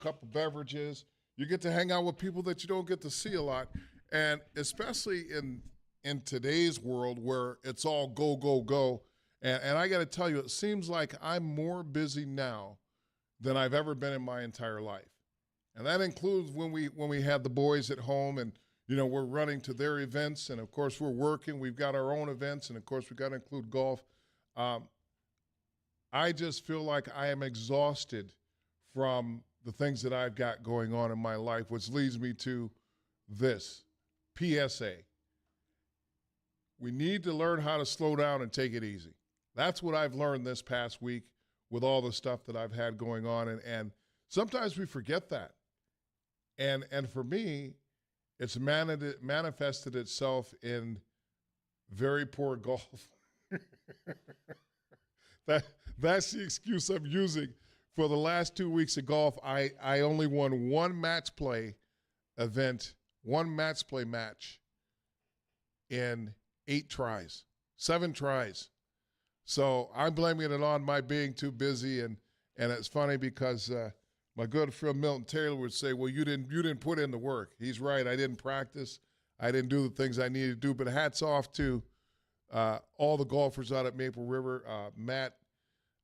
couple beverages. You get to hang out with people that you don't get to see a lot. And especially in today's world where it's all go, go, go. And I got to tell you, it seems like I'm more busy now than I've ever been in my entire life. And that includes when we had the boys at home and, we're running to their events. And, of course, we're working. We've got our own events. And, of course, we've got to include golf. I just feel like I am exhausted from the things that I've got going on in my life, which leads me to this PSA. We need to learn how to slow down and take it easy. That's what I've learned this past week with all the stuff that I've had going on. And sometimes we forget that. And for me, it's manifested itself in very poor golf. That's the excuse I'm using. For the last 2 weeks of golf, I only won one match play event, one match play match in 7 tries. So I'm blaming it on my being too busy, and it's funny because my good friend Milton Taylor would say, well, you didn't put in the work. He's right. I didn't practice. I didn't do the things I needed to do. But hats off to all the golfers out at Maple River, Matt,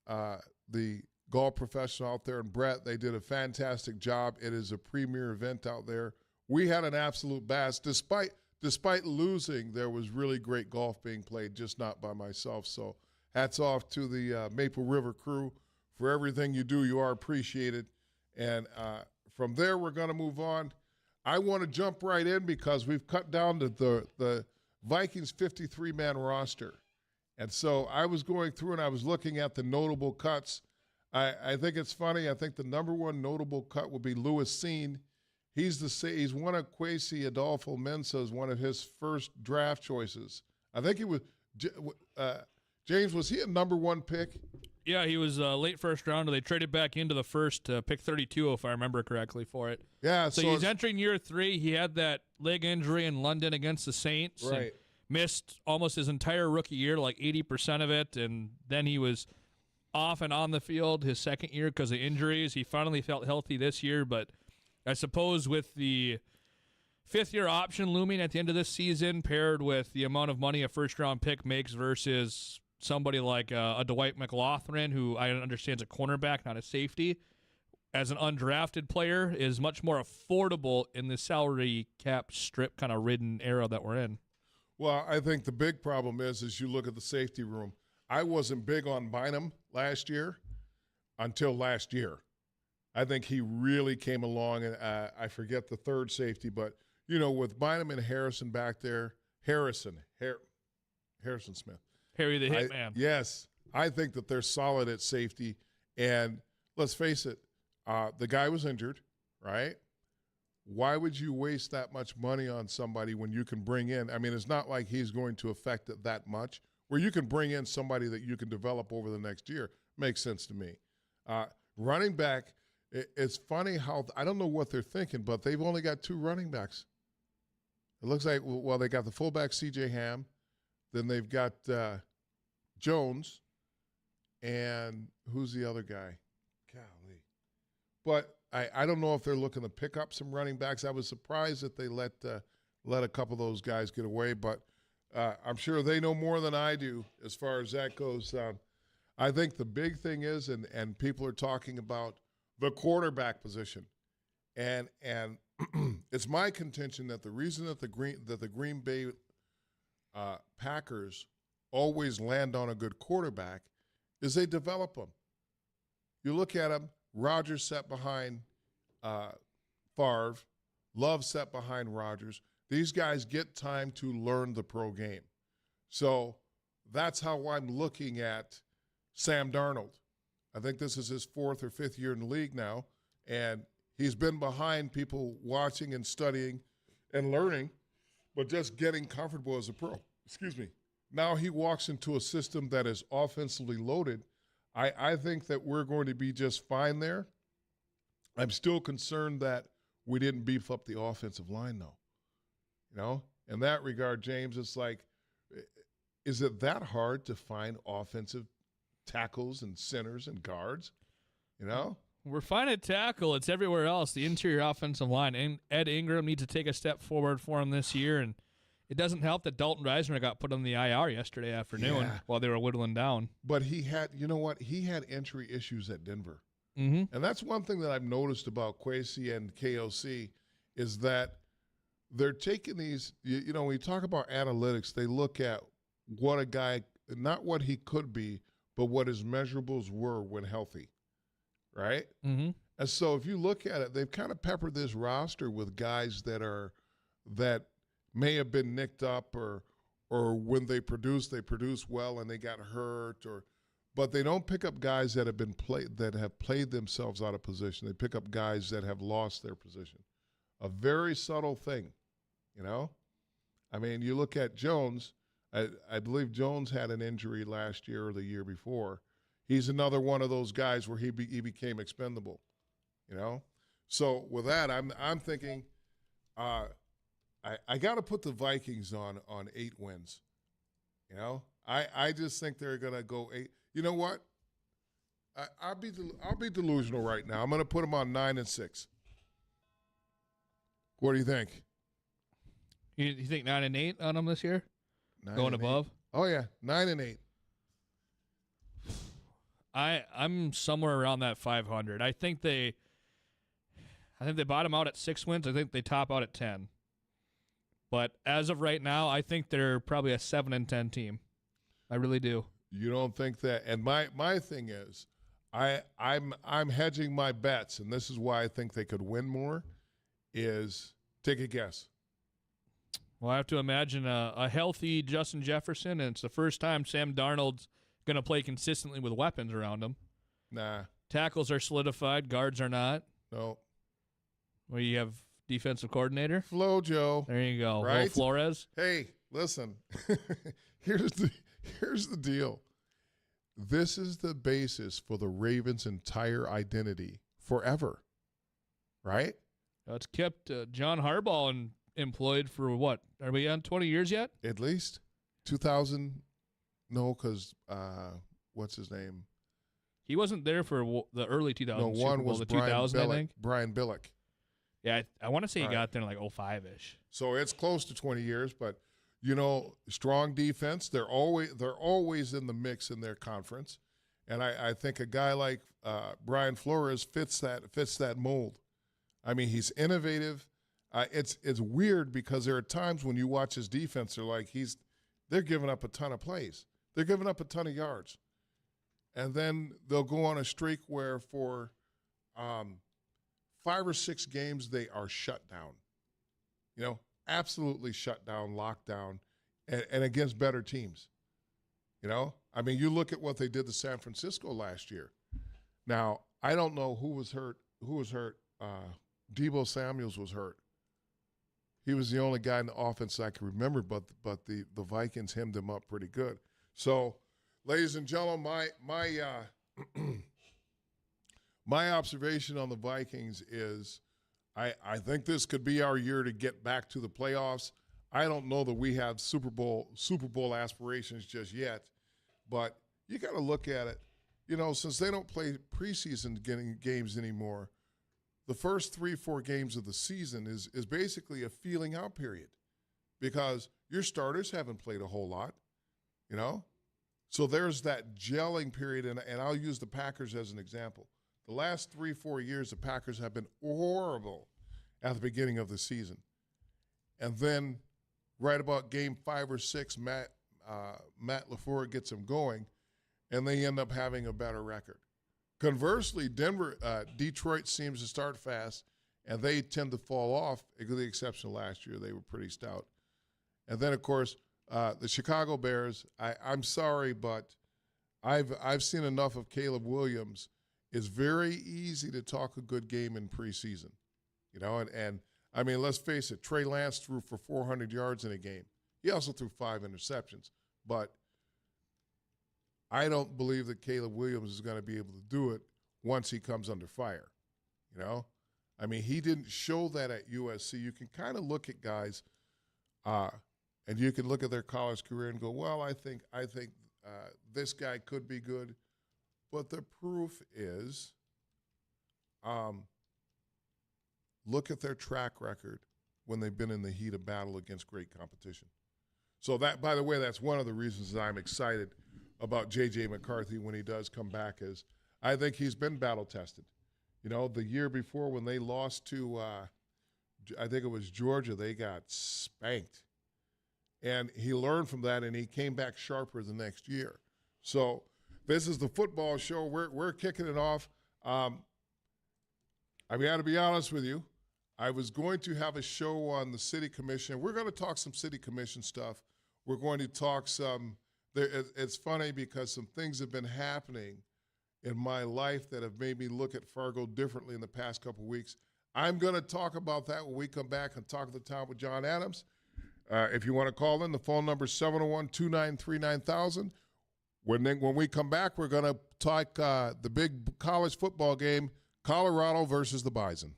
the golf professional out there, and Brett. They did a fantastic job. It is a premier event out there. We had an absolute blast. Despite losing, there was really great golf being played, just not by myself. So hats off to the Maple River crew for everything you do. You are appreciated. And from there, we're going to move on. I want to jump right in because we've cut down to the Vikings 53-man roster. And so I was going through and I was looking at the notable cuts. I think it's funny. I think the number one notable cut would be Louis Seen. He's one of Kwesi Adolfo-Mensah's one of his first draft choices. I think he was James. Was he a number one pick? Yeah, he was late first round. They traded back into the first pick 32, if I remember correctly, for it. Yeah. So he's entering year 3. He had that leg injury in London against the Saints. Right. Missed almost his entire rookie year, like 80% of it, and then he was off and on the field his second year because of injuries. He finally felt healthy this year, but I suppose with the fifth-year option looming at the end of this season, paired with the amount of money a first-round pick makes versus somebody like a Dwight McLaughlin, who I understand is a cornerback, not a safety, as an undrafted player, is much more affordable in the salary cap strip kind of ridden era that we're in. Well, I think the big problem is you look at the safety room. I wasn't big on Bynum last year until last year. I think he really came along, and I forget the third safety, but, with Bynum and Harrison back there, Harrison Smith. Harry the Hitman. Yes. I think that they're solid at safety, and let's face it, the guy was injured, right? Why would you waste that much money on somebody when you can bring in – I mean, it's not like he's going to affect it that much. Where you can bring in somebody that you can develop over the next year makes sense to me. Running back, it's funny how – I don't know what they're thinking, but they've only got 2 running backs. It looks like – well, they got the fullback C.J. Ham. Then they've got Jones. And who's the other guy? Golly. But – I don't know if they're looking to pick up some running backs. I was surprised that they let a couple of those guys get away, but I'm sure they know more than I do as far as that goes. I think the big thing is, and people are talking about the quarterback position, and it's my contention that the reason that the Green Bay Packers always land on a good quarterback is they develop them. You look at them. Rodgers sat behind Favre. Love sat behind Rodgers. These guys get time to learn the pro game. So that's how I'm looking at Sam Darnold. I think this is his 4th or 5th year in the league now, and he's been behind people watching and studying and learning, but just getting comfortable as a pro. Excuse me. Now he walks into a system that is offensively loaded. I think that we're going to be just fine there. I'm still concerned that we didn't beef up the offensive line, though. In that regard, James, it's like, is it that hard to find offensive tackles and centers and guards? Well, We're fine at tackle. It's everywhere else. The interior offensive line. And Ed Ingram needs to take a step forward for him this year. And it doesn't help that Dalton Reisner got put on the IR yesterday afternoon while they were whittling down. But he had, you know what? He had entry issues at Denver. Mm-hmm. And that's one thing that I've noticed about Kwesi and KOC is that they're taking these, you know, when you talk about analytics, they look at what a guy, not what he could be, but what his measurables were when healthy, right? Mm-hmm. And so if you look at it, they've kind of peppered this roster with guys that may have been nicked up or when they produce well and they got hurt but they don't pick up guys that have played themselves out of position. They pick up guys that have lost their position. A very subtle thing, you know? I mean, you look at Jones, I believe Jones had an injury last year or the year before. He's another one of those guys where he became expendable, you know? So with that, I'm thinking I got to put the Vikings on 8 wins, you know? I just think they're going to go 8. You know what? I'll be delusional right now. I'm going to put them on 9-6. What do you think? You think 9-8 on them this year? Going above? Oh yeah, 9-8. I'm somewhere around that 500. I think they bottom out at 6 wins. I think they top out at 10. But as of right now, I think they're probably a 7-10 team. I really do. You don't think that? And my thing is, I'm hedging my bets, and this is why I think they could win more. Is take a guess. Well, I have to imagine a healthy Justin Jefferson, and it's the first time Sam Darnold's going to play consistently with weapons around him. Nah. Tackles are solidified. Guards are not. No. Well, you have defensive coordinator. Flojo. There you go. Right? Will Flores. Hey, listen. Here's the deal. This is the basis for the Ravens' entire identity forever. Right? It's kept John Harbaugh employed for what? Are we on 20 years yet? At least 2000. No, because what's his name? He wasn't there for the early 2000s. No, one was the Brian 2000, Billick. I think. Brian Billick. Yeah, I want to say he Right. got there in like 05-ish. So it's close to 20 years, but you know, strong defense. They're always in the mix in their conference, and I think a guy like Brian Flores fits that mold. I mean, he's innovative. It's weird because there are times when you watch his defense, they're giving up a ton of plays. They're giving up a ton of yards. And then they'll go on a streak where for 5 or 6 games they are shut down. You know, absolutely shut down, locked down, and against better teams. You know? I mean, you look at what they did to San Francisco last year. Now, I don't know who was hurt. Deebo Samuels was hurt. He was the only guy in the offense I can remember, but the Vikings hemmed him up pretty good. So, ladies and gentlemen, my observation on the Vikings is I think this could be our year to get back to the playoffs. I don't know that we have Super Bowl aspirations just yet, but you got to look at it. You know, since they don't play preseason games anymore, the first 3-4 games of the season is basically a feeling out period because your starters haven't played a whole lot, you know? So there's that gelling period, and I'll use the Packers as an example. The last 3-4 years, the Packers have been horrible at the beginning of the season. And then right about game 5 or 6, Matt LaFleur gets them going, and they end up having a better record. Conversely, Detroit seems to start fast, and they tend to fall off, with the exception of last year. They were pretty stout. And then, of course, the Chicago Bears, I'm sorry, but I've seen enough of Caleb Williams. It's very easy to talk a good game in preseason. You know, and I mean, let's face it, Trey Lance threw for 400 yards in a game. He also threw 5 interceptions. But I don't believe that Caleb Williams is going to be able to do it once he comes under fire. You know? I mean, he didn't show that at USC. You can kind of look at guys and you can look at their college career and go, well, I think this guy could be good. But the proof is look at their track record when they've been in the heat of battle against great competition. So that, by the way, that's one of the reasons that I'm excited about J.J. McCarthy when he does come back, is I think he's been battle tested. You know, the year before when they lost to, I think it was Georgia, they got spanked. And he learned from that, and he came back sharper the next year. So this is the football show. We're kicking it off. I got to be honest with you. I was going to have a show on the city commission. We're going to talk some city commission stuff. We're going to talk some – it's funny because some things have been happening in my life that have made me look at Fargo differently in the past couple of weeks. I'm going to talk about that when we come back and talk the town with Jon Adams. If you want to call in, the phone number is 701-293-9000. When we come back, we're going to talk the big college football game, Colorado versus the Bison.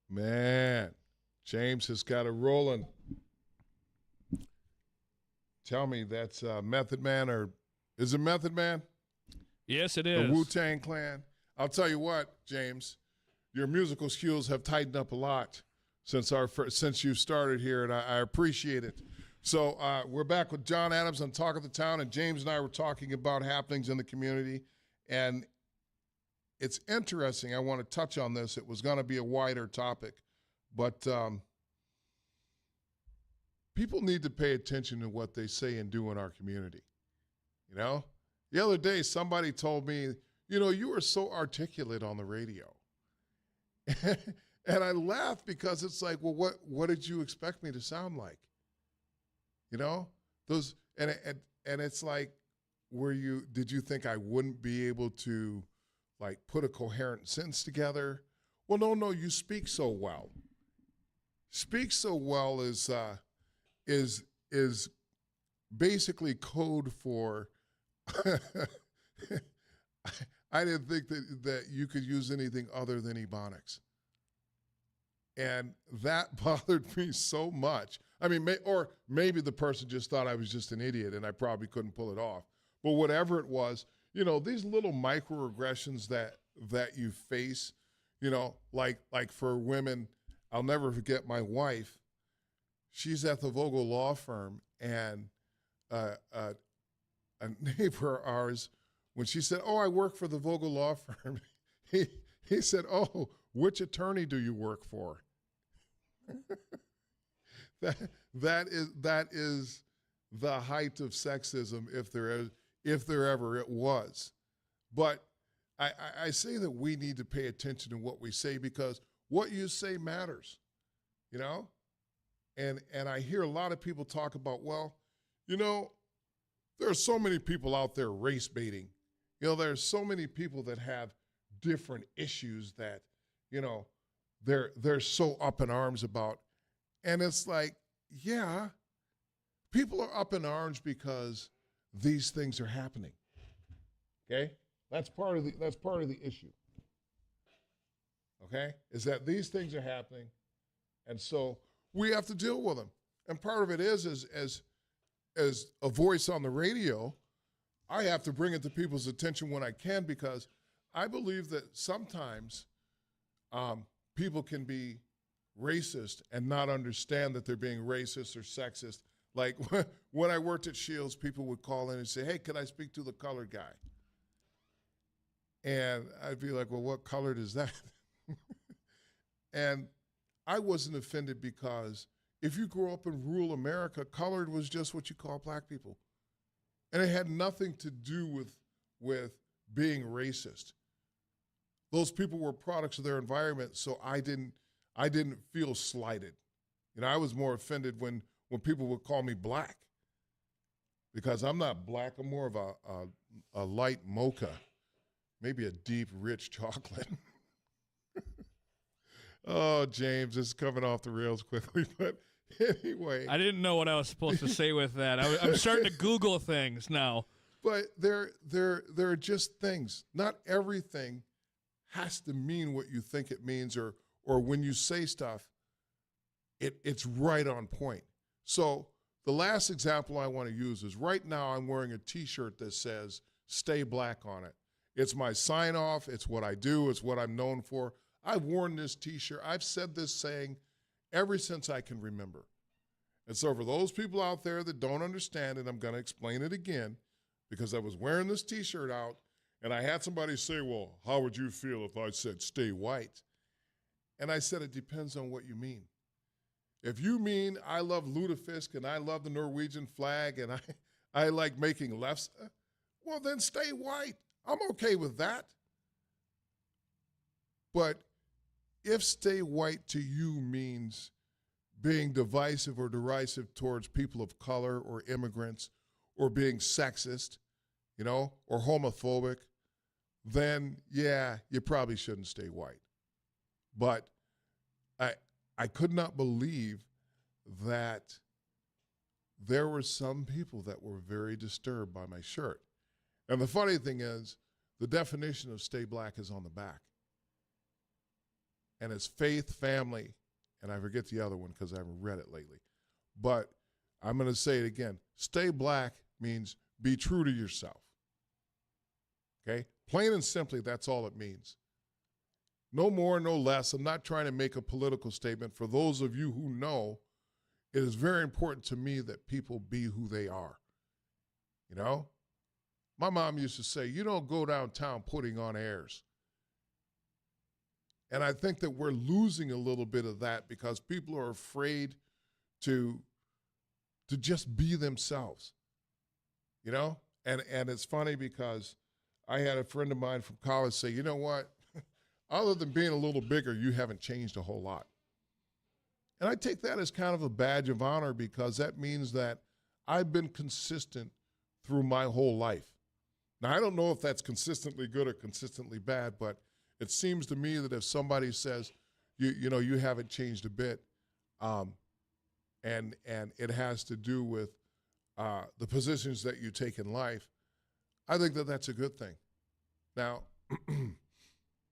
Man, James has got it rolling. Tell me, that's Method Man, or is it Method Man? Yes, it The is. Wu-Tang Clan. I'll tell you what, James, your musical skills have tightened up a lot since you started here, and I appreciate it. So we're back with Jon Adams on Talk of the Town, and James and I were talking about happenings in the community, and it's interesting. I want to touch on this. It was going to be a wider topic, but people need to pay attention to what they say and do in our community. You know, the other day somebody told me, you were so articulate on the radio. And I laugh because it's like, well, what did you expect me to sound like? You know, those, and it's like, did you think I wouldn't be able to like put a coherent sentence together? Well, no, you speak so well. Speak so well is basically code for I didn't think that you could use anything other than Ebonics. And that bothered me so much. I mean, or maybe the person just thought I was just an idiot and I probably couldn't pull it off. But whatever it was, these little microaggressions that you face, like for women, I'll never forget my wife. She's at the Vogel Law Firm, and a neighbor of ours, when she said, "Oh, I work for the Vogel Law Firm," he said, "Oh, which attorney do you work for?" that is the height of sexism, if there ever it was. But I say that we need to pay attention to what we say, because what you say matters, And I hear a lot of people talk about, well, there are so many people out there race baiting. There's so many people that have different issues that, they're so up in arms about. And it's like, yeah, people are up in arms because these things are happening. Okay? That's part of the issue. Okay? Is that these things are happening, and so we have to deal with them. And part of it is as a voice on the radio, I have to bring it to people's attention when I can, because I believe that sometimes people can be racist and not understand that they're being racist or sexist. Like when I worked at Shields, people would call in and say, "Hey, can I speak to the colored guy?" And I'd be like, "Well, what colored is that?" And I wasn't offended, because if you grew up in rural America, colored was just what you call black people. And it had nothing to do with being racist. Those people were products of their environment, so I didn't feel slighted. I was more offended when people would call me black, because I'm not black. I'm more of a light mocha, maybe a deep, rich chocolate. Oh, James, it's coming off the rails quickly, but anyway. I didn't know what I was supposed to say with that. I'm starting to Google things now. But there are just things. Not everything has to mean what you think it means, or when you say stuff, it's right on point. So the last example I want to use is, right now I'm wearing a T-shirt that says "Stay Black" on it. It's my sign-off. It's what I do. It's what I'm known for. I've worn this T-shirt. I've said this saying ever since I can remember. And so for those people out there that don't understand it, I'm going to explain it again, because I was wearing this T-shirt out, and I had somebody say, "Well, how would you feel if I said stay white?" And I said, it depends on what you mean. If you mean I love lutefisk and I love the Norwegian flag and I like making lefts, well, then stay white. I'm okay with that. But if stay white to you means being divisive or derisive towards people of color or immigrants, or being sexist, or homophobic, then yeah, you probably shouldn't stay white. But I could not believe that there were some people that were very disturbed by my shirt. And the funny thing is, the definition of stay black is on the back. And it's faith, family, and I forget the other one because I haven't read it lately. But I'm going to say it again. Stay black means be true to yourself. Okay? Plain and simply, that's all it means. No more, no less. I'm not trying to make a political statement. For those of you who know, it is very important to me that people be who they are. My mom used to say, "You don't go downtown putting on airs." And I think that we're losing a little bit of that, because people are afraid to just be themselves, And it's funny because I had a friend of mine from college say, you know what? Other than being a little bigger, you haven't changed a whole lot. And I take that as kind of a badge of honor because that means that I've been consistent through my whole life. Now, I don't know if that's consistently good or consistently bad, but it seems to me that if somebody says, you haven't changed a bit, and it has to do with the positions that you take in life, I think that that's a good thing. Now,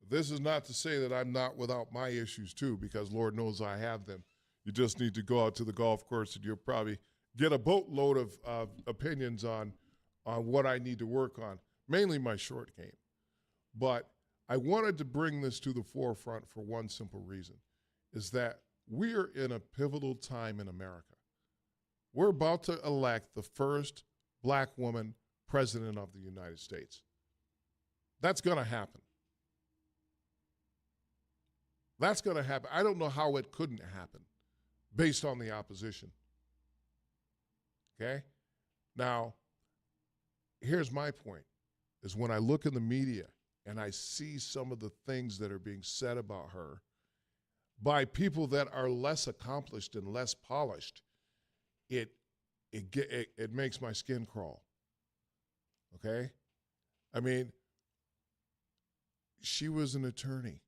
this is not to say that I'm not without my issues too, because Lord knows I have them. You just need to go out to the golf course and you'll probably get a boatload of opinions on what I need to work on, mainly my short game. But I wanted to bring this to the forefront for one simple reason, is that we're in a pivotal time in America. We're about to elect the first black woman president of the United States. That's going to happen. That's going to happen. I don't know how it couldn't happen based on the opposition. Okay? Now, here's my point, is when I look in the media and I see some of the things that are being said about her by people that are less accomplished and less polished, it makes my skin crawl. Okay? I mean, she was an attorney.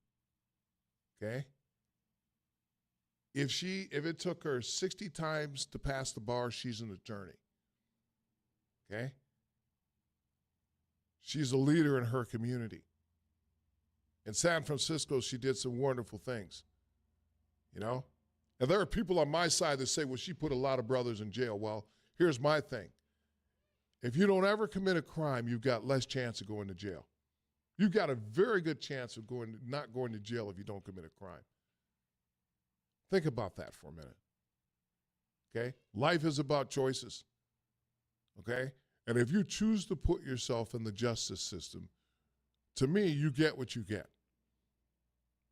Okay? If it took her 60 times to pass the bar, she's an attorney. Okay? She's a leader in her community. In San Francisco, she did some wonderful things. You know? And there are people on my side that say, well, she put a lot of brothers in jail. Well, here's my thing. If you don't ever commit a crime, you've got less chance of going to jail. You've got a very good chance of not going to jail if you don't commit a crime. Think about that for a minute. Okay? Life is about choices. Okay? And if you choose to put yourself in the justice system, to me, you get what you get.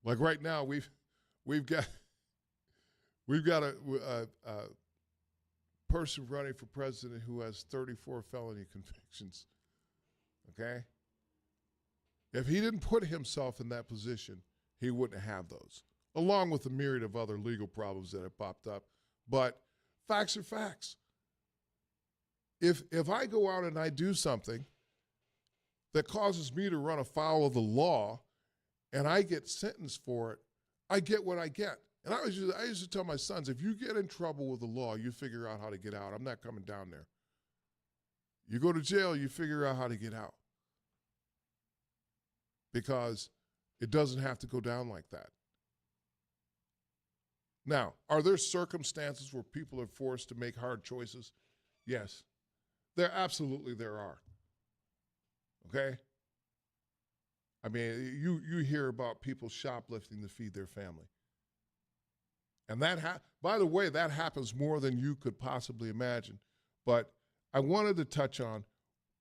Like right now, we've got a person running for president who has 34 felony convictions. Okay? If he didn't put himself in that position, he wouldn't have those, along with a myriad of other legal problems that have popped up. But facts are facts. If I go out and I do something that causes me to run afoul of the law and I get sentenced for it, I get what I get. And I used to tell my sons, if you get in trouble with the law, you figure out how to get out. I'm not coming down there. You go to jail, you figure out how to get out. Because it doesn't have to go down like that. Now, are there circumstances where people are forced to make hard choices? Yes. There are. Okay? I mean, you hear about people shoplifting to feed their family. And by the way, that happens more than you could possibly imagine. But I wanted to touch on,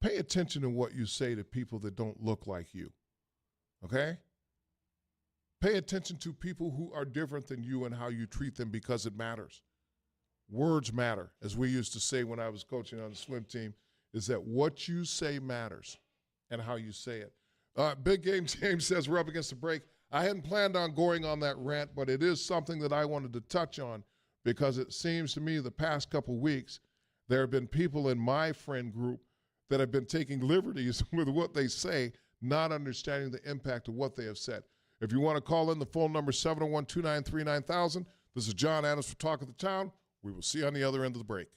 pay attention to what you say to people that don't look like you. Okay? Pay attention to people who are different than you and how you treat them because it matters. Words matter, as we used to say when I was coaching on the swim team, is that what you say matters and how you say it. Big Game James says we're up against the break. I hadn't planned on going on that rant, but it is something that I wanted to touch on because it seems to me the past couple weeks there have been people in my friend group that have been taking liberties with what they say, not understanding the impact of what they have said. If you want to call in, the phone number is 701-293-9000. This is Jon Adams for Talk of the Town. We will see you on the other end of the break.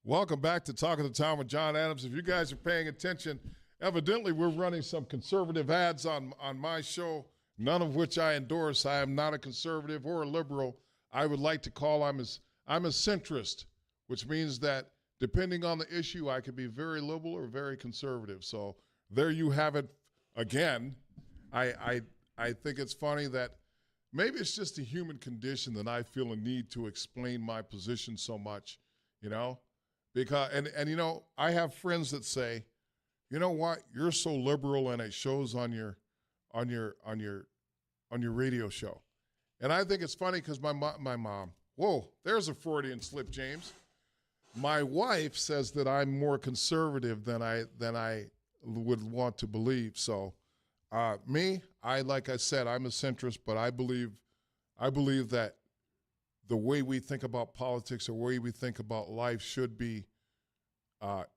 Welcome back to Talk of the Town with Jon Adams. If you guys are paying attention, evidently we're running some conservative ads on my show, none of which I endorse. I am not a conservative or a liberal. I would like to call I'm a centrist, which means that depending on the issue, I could be very liberal or very conservative. So there you have it again. I think it's funny that maybe it's just a human condition that I feel a need to explain my position so much, because and I have friends that say, you know what, you're so liberal and it shows on your radio show. And I think it's funny because my mom, whoa, there's a Freudian slip, James. My wife says that I'm more conservative than I would want to believe. So like I said, I'm a centrist, but I believe that the way we think about politics, the way we think about life should be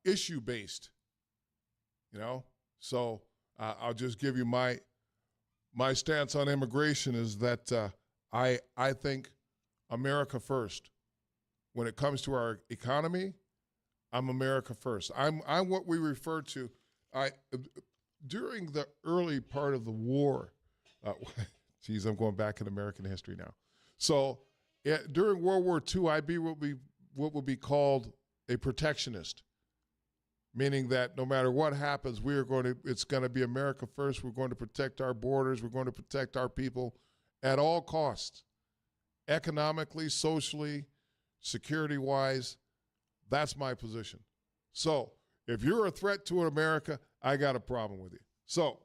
issue-based, So I'll just give you my stance on immigration is that I think America first. When it comes to our economy, I'm America first. I'm what we refer to. During the early part of the war, geez, I'm going back in American history now. So during World War II, I'd be what would be called a protectionist, meaning that no matter what happens, it's going to be America first. We're going to protect our borders. We're going to protect our people at all costs, economically, socially, security-wise. That's my position. So if you're a threat to America, I got a problem with you. So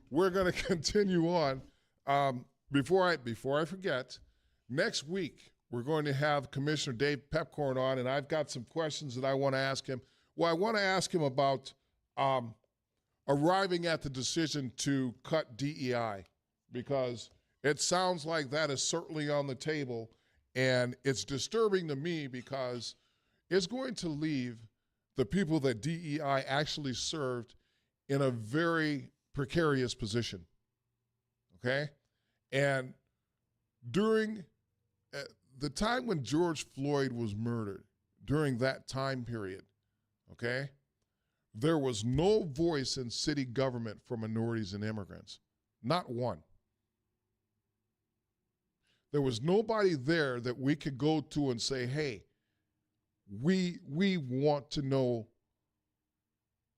we're going to continue on. Before I forget, next week we're going to have Commissioner Dave Pepcorn on, and I've got some questions that I want to ask him. Well, I want to ask him about arriving at the decision to cut DEI, because it sounds like that is certainly on the table, and it's disturbing to me because it's going to leave the people that DEI actually served in a very precarious position, okay? And during the time when George Floyd was murdered, during that time period, okay, there was no voice in city government for minorities and immigrants, not one. There was nobody there that we could go to and say, hey, we want to know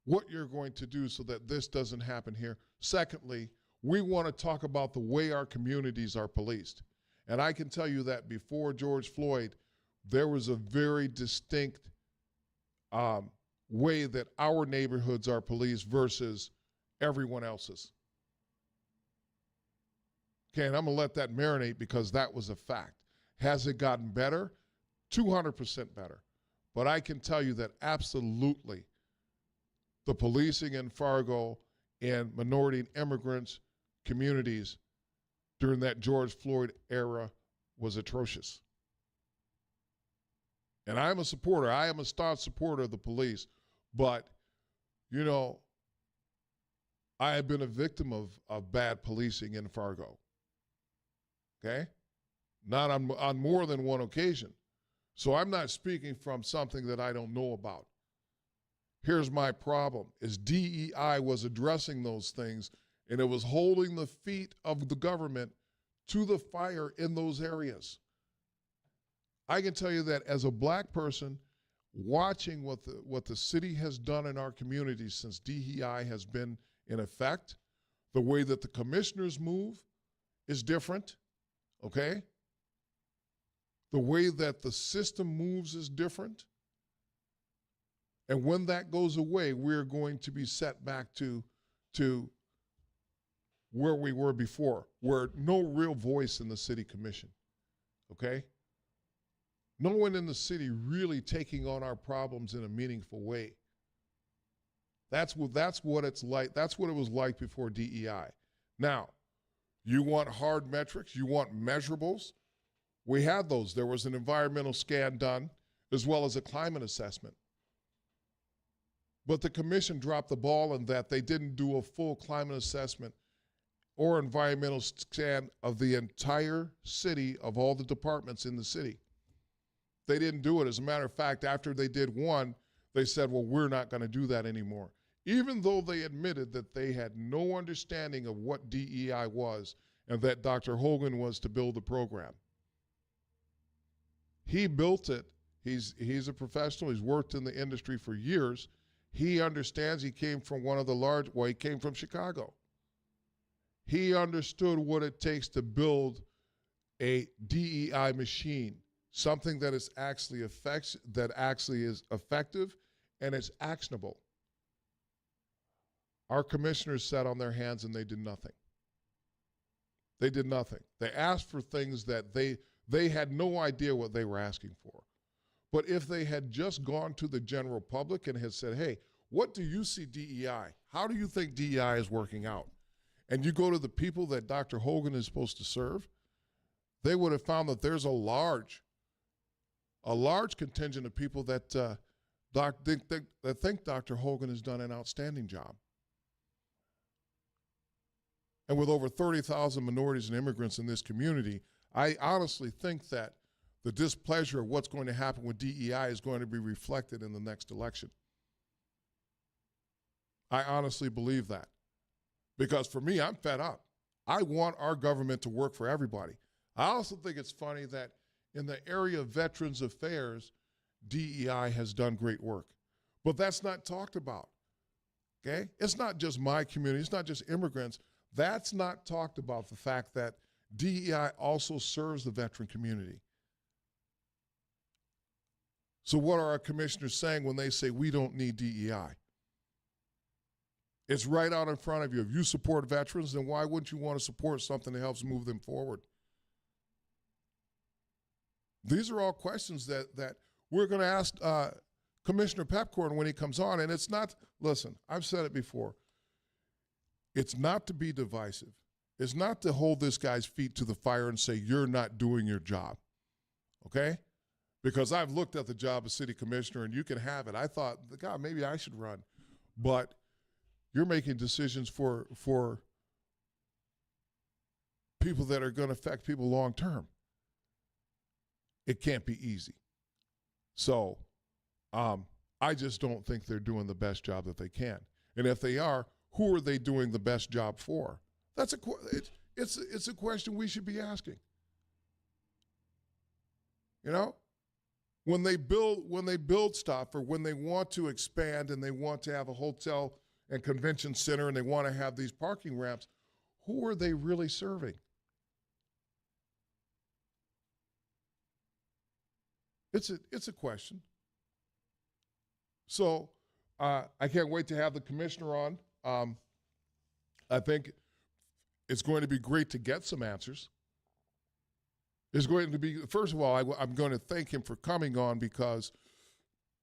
what you're going to do so that this doesn't happen here. Secondly, we want to talk about the way our communities are policed. And I can tell you that before George Floyd, there was a very distinct way that our neighborhoods are policed versus everyone else's. Okay, and I'm going to let that marinate because that was a fact. Has it gotten better? 200% better. But I can tell you that absolutely the policing in Fargo and minority and immigrants communities during that George Floyd era was atrocious. And I'm a supporter. I am a staunch supporter of the police. But, I have been a victim of bad policing in Fargo. Okay? Not on more than one occasion. So I'm not speaking from something that I don't know about. Here's my problem, is DEI was addressing those things, and it was holding the feet of the government to the fire in those areas. I can tell you that as a black person, watching what the city has done in our community since DEI has been in effect, the way that the commissioners move is different, okay? The way that the system moves is different. And when that goes away, we're going to be set back to where we were before, where no real voice in the city commission, okay? No one in the city really taking on our problems in a meaningful way. That's what it's like. That's what it was like before DEI. Now, you want hard metrics, you want measurables. We had those. There was an environmental scan done as well as a climate assessment. But the commission dropped the ball in that they didn't do a full climate assessment or environmental scan of the entire city, of all the departments in the city. They didn't do it. As a matter of fact, after they did one, they said, well, we're not going to do that anymore. Even though they admitted that they had no understanding of what DEI was and that Dr. Hogan was to build the program. He built it. He's a professional. He's worked in the industry for years. He understands. He came from he came from Chicago. He understood what it takes to build a DEI machine, something that is actually is effective and it's actionable. Our commissioners sat on their hands and they did nothing. They did nothing. They asked for things that they had no idea what they were asking for. But if they had just gone to the general public and had said, hey, what do you see DEI? How do you think DEI is working out? And you go to the people that Dr. Hogan is supposed to serve, they would have found that there's a large contingent of people that think Dr. Hogan has done an outstanding job. And with over 30,000 minorities and immigrants in this community, I honestly think that the displeasure of what's going to happen with DEI is going to be reflected in the next election. I honestly believe that. Because for me, I'm fed up. I want our government to work for everybody. I also think it's funny that in the area of Veterans Affairs, DEI has done great work. But that's not talked about, okay? It's not just my community. It's not just immigrants. That's not talked about, the fact that DEI also serves the veteran community. So what are our commissioners saying when they say we don't need DEI? It's right out in front of you. If you support veterans, then why wouldn't you want to support something that helps move them forward? These are all questions that we're going to ask Commissioner Pepcorn when he comes on. And it's not, listen, I've said it before. It's not to be divisive. It's not to hold this guy's feet to the fire and say, you're not doing your job, okay? Because I've looked at the job of city commissioner, and you can have it. I thought, God, maybe I should run. But you're making decisions for people that are going to affect people long term. It can't be easy. So I just don't think they're doing the best job that they can. And if they are, who are they doing the best job for? It's a question we should be asking. You know, when they build stuff, or when they want to expand and they want to have a hotel and convention center and they want to have these parking ramps, who are they really serving? It's a question. So I can't wait to have the commissioner on. I think it's going to be great to get some answers. It's going to be, first of all, I'm going to thank him for coming on, because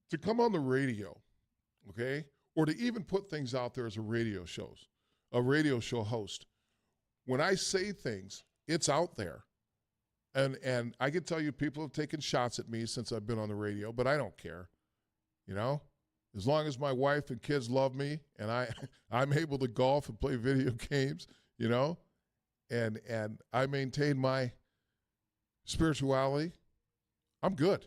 to come on the radio, okay, or to even put things out there as a radio show host, when I say things, it's out there. And I can tell you, people have taken shots at me since I've been on the radio, but I don't care, you know? As long as my wife and kids love me and I'm able to golf and play video games, you know, and I maintain my spirituality, I'm good.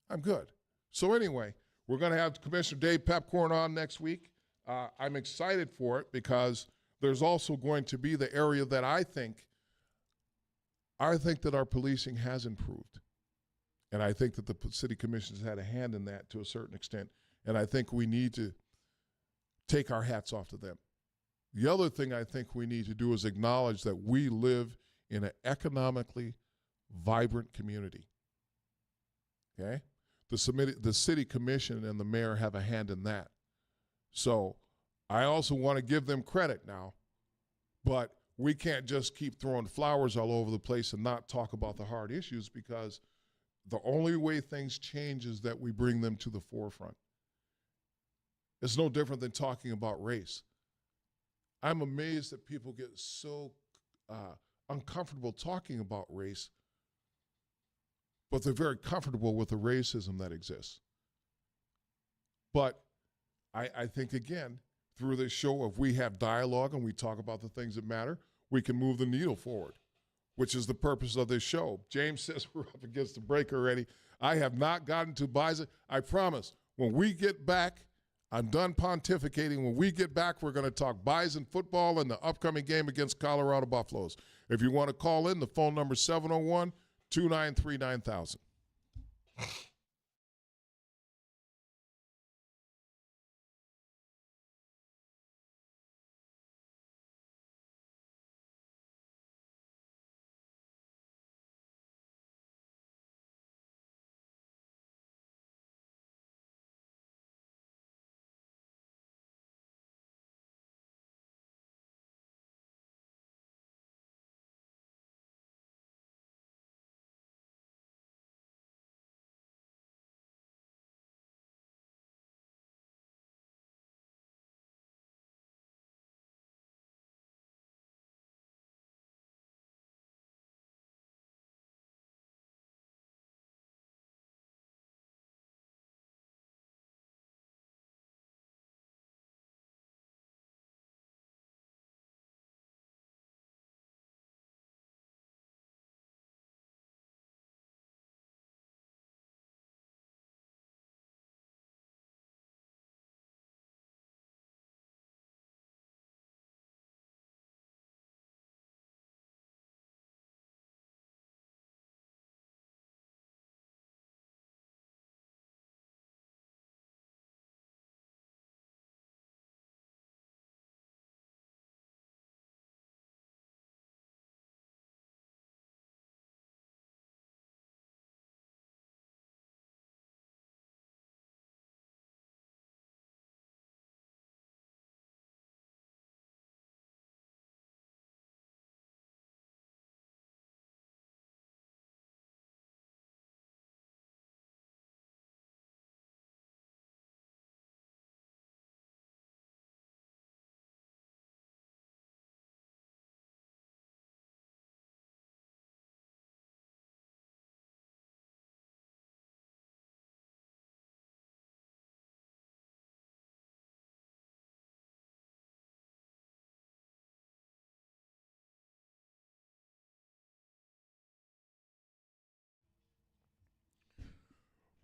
I'm good. So anyway, we're going to have Commissioner Dave Pepcorn on next week. I'm excited for it, because there's also going to be the area that I think that our policing has improved. And I think that the city commissions had a hand in that to a certain extent. And I think we need to take our hats off to them. The other thing I think we need to do is acknowledge that we live in an economically vibrant community. Okay? The city commission and the mayor have a hand in that. So I also want to give them credit now, but we can't just keep throwing flowers all over the place and not talk about the hard issues, because the only way things change is that we bring them to the forefront. It's no different than talking about race. I'm amazed that people get so uncomfortable talking about race, but they're very comfortable with the racism that exists. But I think, again, through this show, if we have dialogue and we talk about the things that matter, we can move the needle forward. which is the purpose of this show. James says we're up against the break already. I have not gotten to Bison. I promise, when we get back, I'm done pontificating. When we get back, we're going to talk Bison football and the upcoming game against Colorado Buffaloes. If you want to call in, the phone number is 701-293-9000.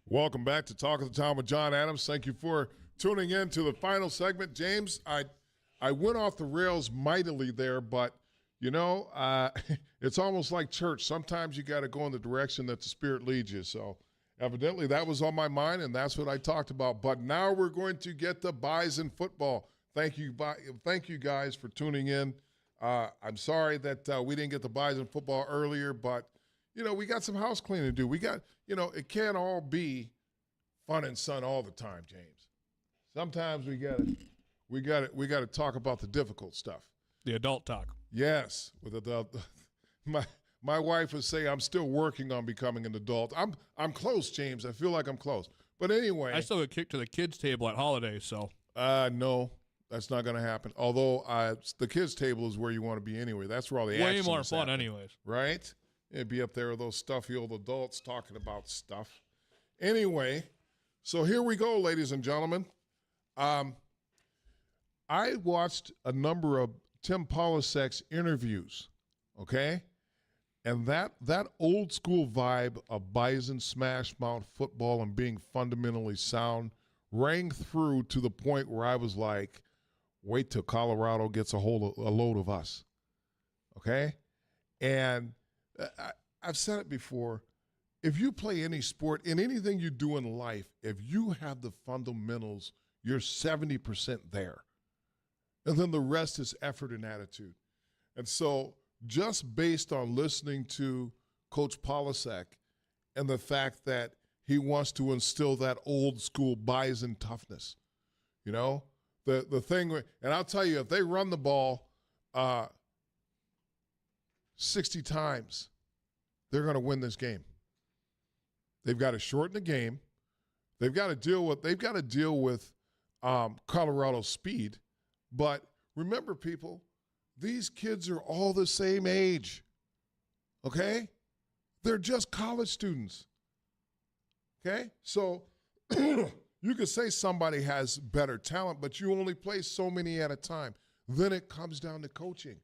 Welcome back to Talk of the Town with Jon Adams. Thank you for tuning in to the final segment. James, I went off the rails mightily there, but, it's almost like church. Sometimes you got to go in the direction that the Spirit leads you. So evidently that was on my mind, and that's what I talked about. But now we're going to get to Bison football. Thank you guys for tuning in. I'm sorry that we didn't get the Bison football earlier, but we got some house cleaning to do. We got, it can't all be fun and sun all the time, James. Sometimes we got to talk about the difficult stuff. The adult talk. Yes, with adult. My wife would say I'm still working on becoming an adult. I'm close, James. I feel like I'm close. But anyway, I still get kicked to the kids' table at holidays. So no. That's not going to happen. Although the kids' table is where you want to be anyway. That's where all the action is. Way more fun, happening, anyways. Right? It'd be up there with those stuffy old adults talking about stuff. Anyway, so here we go, ladies and gentlemen. I watched a number of Tim Polasek's interviews, okay? And that old school vibe of Bison Smash Mouth football and being fundamentally sound rang through to the point where I was like, wait till Colorado gets a load of us, okay? And I've said it before. If you play any sport, in anything you do in life, if you have the fundamentals, you're 70% there. And then the rest is effort and attitude. And so just based on listening to Coach Polasek and the fact that he wants to instill that old school Bison toughness, the thing, and I'll tell you, if they run the ball 60 times, they're going to win this game. They've got to shorten the game. They've got to deal with Colorado's speed. But remember, people, these kids are all the same age. Okay? They're just college students. Okay? So you could say somebody has better talent, but you only play so many at a time. Then it comes down to coaching.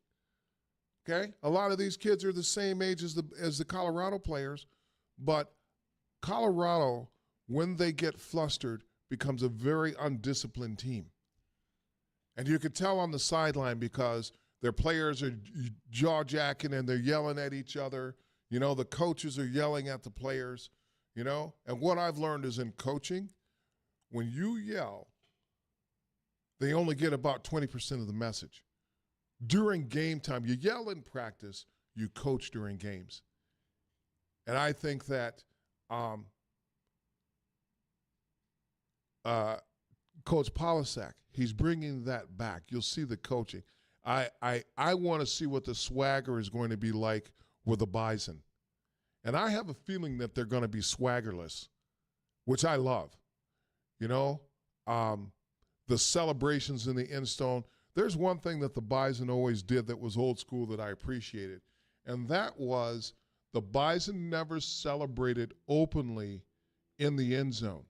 Okay? A lot of these kids are the same age as the Colorado players, but Colorado, when they get flustered, becomes a very undisciplined team. And you can tell on the sideline because their players are jaw-jacking and they're yelling at each other. You know, the coaches are yelling at the players, you know. And what I've learned is in coaching, when you yell, they only get about 20% of the message. During game time, you yell in practice, you coach during games. And I think that Coach Polisek, he's bringing that back. You'll see the coaching. I want to see what the swagger is going to be like with the Bison. And I have a feeling that they're going to be swaggerless, which I love. You know, the celebrations in the end zone. There's one thing that the Bison always did that was old school that I appreciated, and that was the Bison never celebrated openly in the end zone.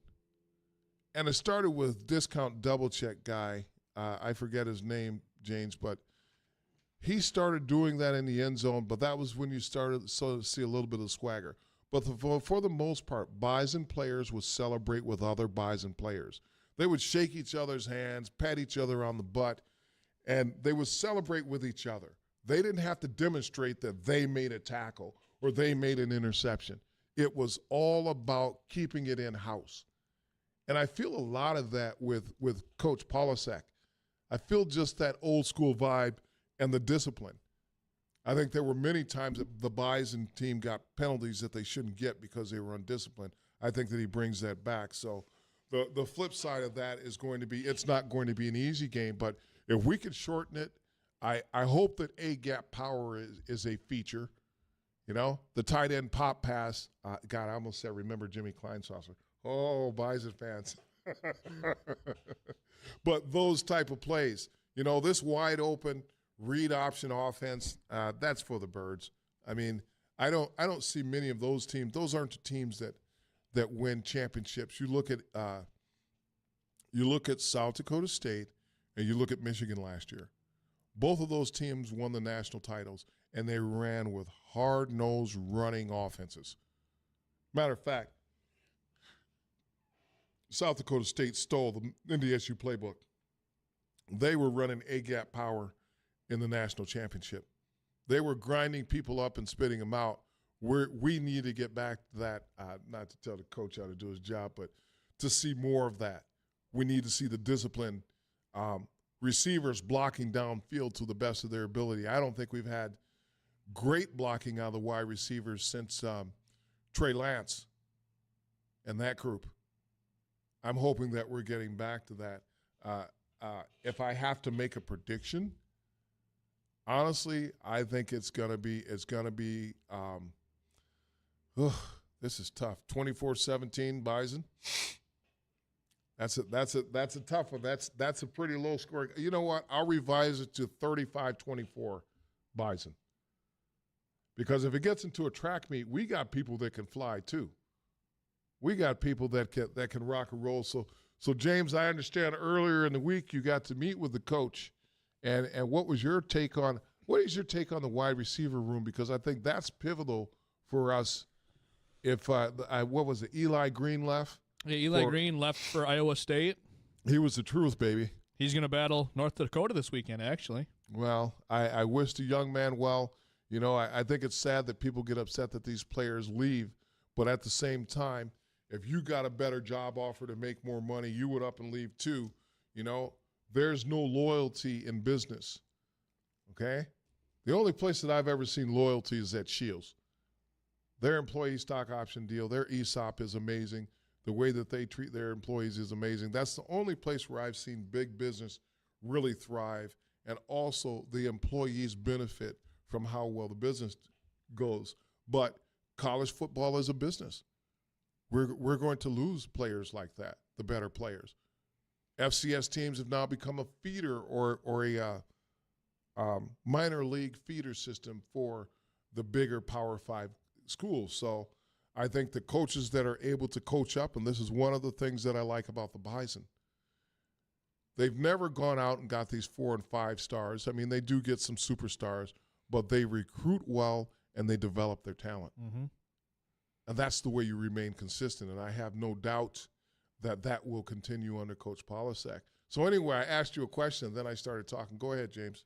And it started with discount double check guy. I forget his name, James, but he started doing that in the end zone, but that was when you started to see a little bit of swagger. But for the most part, Bison players would celebrate with other Bison players. They would shake each other's hands, pat each other on the butt, and they would celebrate with each other. They didn't have to demonstrate that they made a tackle or they made an interception. It was all about keeping it in-house. And I feel a lot of that with Coach Polisek. I feel just that old school vibe and the discipline. I think there were many times that the Bison team got penalties that they shouldn't get because they were undisciplined. I think that he brings that back. So the flip side of that is going to be it's not going to be an easy game, but if we could shorten it, I hope that A-gap power is a feature. You know, the tight end pop pass. God, I almost said remember Jimmy Kleinsaucer. Oh, Bison fans. But those type of plays, you know, this wide open read option offense, that's for the birds. I mean, I don't see many of those teams. Those aren't the teams that win championships. You look at South Dakota State and you look at Michigan last year. Both of those teams won the national titles, and they ran with hard-nosed running offenses. Matter of fact, South Dakota State stole the NDSU playbook. They were running A-gap power in the national championship. They were grinding people up and spitting them out. We need to get back to that, not to tell the coach how to do his job, but to see more of that. We need to see the discipline, receivers blocking downfield to the best of their ability. I don't think we've had great blocking out of the wide receivers since Trey Lance and that group. I'm hoping that we're getting back to that. If I have to make a prediction, honestly, I think it's gonna be. This is tough. 24-17 Bison. That's a tough one. That's a pretty low score. You know what? I'll revise it to 35-24 Bison. Because if it gets into a track meet, we got people that can fly too. We got people that can rock and roll. So James, I understand earlier in the week you got to meet with the coach, and what is your take on the wide receiver room? Because I think that's pivotal for us. If what was it? Eli Green left. Yeah, Eli Green left for Iowa State. He was the truth, baby. He's going to battle North Dakota this weekend, actually. Well, I wish the young man well. You know, I think it's sad that people get upset that these players leave, but at the same time, if you got a better job offer to make more money, you would up and leave too. You know, there's no loyalty in business, okay? The only place that I've ever seen loyalty is at Shields. Their employee stock option deal, their ESOP is amazing. The way that they treat their employees is amazing. That's the only place where I've seen big business really thrive, and also the employees benefit from how well the business goes. But college football is a business. We're going to lose players like that, the better players. FCS teams have now become a feeder or a minor league feeder system for the bigger Power 5 schools. So I think the coaches that are able to coach up, and this is one of the things that I like about the Bison, they've never gone out and got these 4 and 5 stars. I mean, they do get some superstars, but they recruit well and they develop their talent. Mm-hmm. And that's the way you remain consistent. And I have no doubt that that will continue under Coach Polasek. So anyway, I asked you a question, then I started talking. Go ahead, James.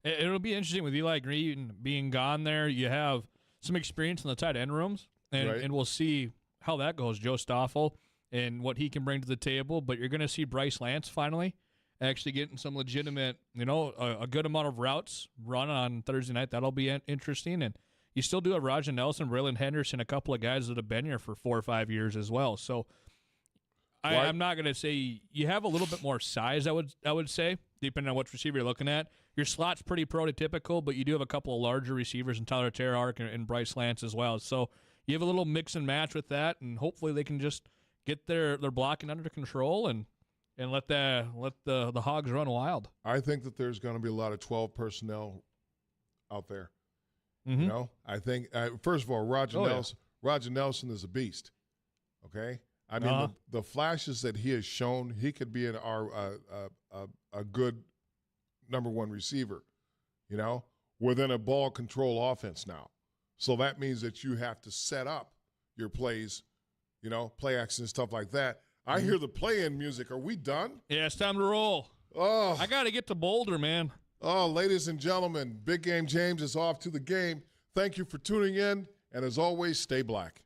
It'll be interesting with Eli Green being gone there. You have some experience in the tight end rooms, and we'll see how that goes. Joe Stoffel and what he can bring to the table. But you're going to see Bryce Lance finally actually getting some legitimate, a good amount of routes run on Thursday night. That'll be interesting. And you still do have Raja Nelson, Braylon Henderson, a couple of guys that have been here for 4 or 5 years as well. So I'm not going to say you have a little bit more size, I would say, depending on which receiver you're looking at. Your slot's pretty prototypical, but you do have a couple of larger receivers in Tyler Terark and Bryce Lance as well. So you have a little mix and match with that, and hopefully they can just get their blocking under control and let the Hogs run wild. I think that there's going to be a lot of 12 personnel out there. Mm-hmm. I think first of all, Roger Nelson is a beast. Okay, I mean the flashes that he has shown, he could be a good number one receiver. Within a ball control offense now. So that means that you have to set up your plays, play action and stuff like that. I hear the play-in music. Are we done? Yeah, it's time to roll. Oh, I got to get to Boulder, man. Oh, ladies and gentlemen, Big Game James is off to the game. Thank you for tuning in, and as always, stay black.